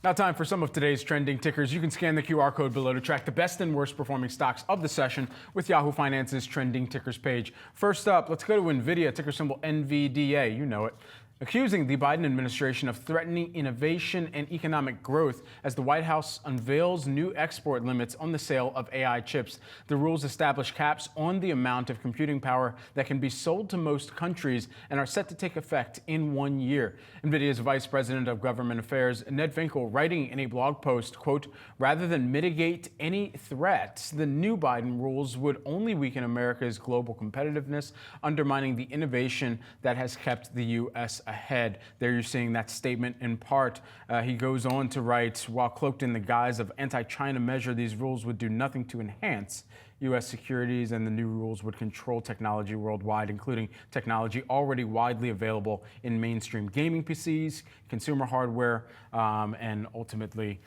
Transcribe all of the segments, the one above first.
Now time for some of today's trending tickers. You can scan the QR code below to track the best and worst performing stocks of the session with Yahoo Finance's trending tickers page. First up, let's go to Nvidia, ticker symbol NVDA. You know it. Accusing the Biden administration of threatening innovation and economic growth as the White House unveils new export limits on the sale of AI chips. The rules establish caps on the amount of computing power that can be sold to most countries and are set to take effect in 1 year. Nvidia's Vice President of Government Affairs, Ned Finkel, writing in a blog post, quote, "Rather than mitigate any threats, the new Biden rules would only weaken America's global competitiveness, undermining the innovation that has kept the U.S. ahead." There you're seeing that statement in part. He goes on to write, while cloaked in the guise of anti-China measure, these rules would do nothing to enhance U.S. securities, and the new rules would control technology worldwide, including technology already widely available in mainstream gaming PCs, consumer hardware, and ultimately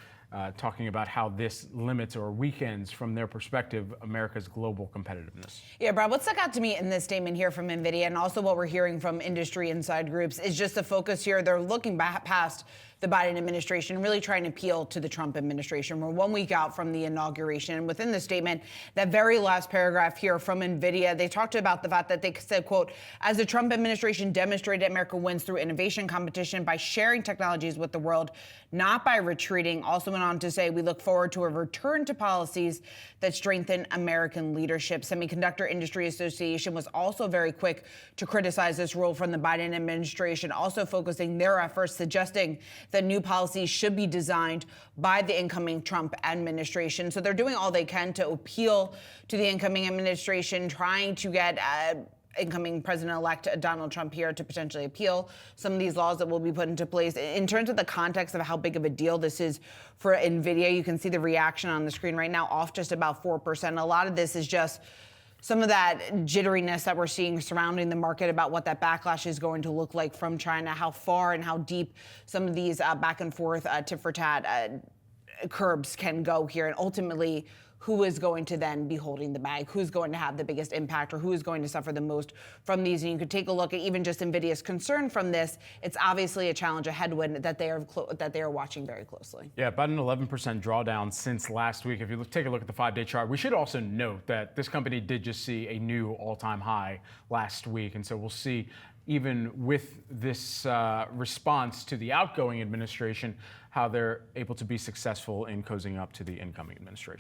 talking about how this limits or weakens, from their perspective, America's global competitiveness. Yeah, Brad, what stuck out to me in this statement here from NVIDIA, and also what we're hearing from industry inside groups, is just the focus here. They're looking past the Biden administration, really trying to appeal to the Trump administration. We're 1 week out from the inauguration. And within the statement, that very last paragraph here from NVIDIA, they talked about the fact that they said, quote, "As the Trump administration demonstrated, America wins through innovation competition by sharing technologies with the world, not by retreating." Also went on to say, "We look forward to a return to policies that strengthen American leadership." Semiconductor Industry Association was also very quick to criticize this rule from the Biden administration, also focusing their efforts, suggesting that new policies should be designed by the incoming Trump administration. So they're doing all they can to appeal to the incoming administration, trying to get incoming President-elect Donald Trump here to potentially appeal some of these laws that will be put into place. In terms of the context of how big of a deal this is for NVIDIA, you can see the reaction on the screen right now, off just about 4%. A lot of this is just some of that jitteriness that we're seeing surrounding the market about what that backlash is going to look like from China, how far and how deep some of these back and forth tit-for-tat curbs can go here, and ultimately who is going to then be holding the bag, who's going to have the biggest impact, or who is going to suffer the most from these. And you could take a look at even just NVIDIA's concern from this. It's obviously a challenge, a headwind that they are watching very closely. Yeah, about an 11% drawdown since last week. If you take a look at the 5-day chart, we should also note that this company did just see a new all-time high last week. And so we'll see, even with this response to the outgoing administration, how they're able to be successful in cozying up to the incoming administration.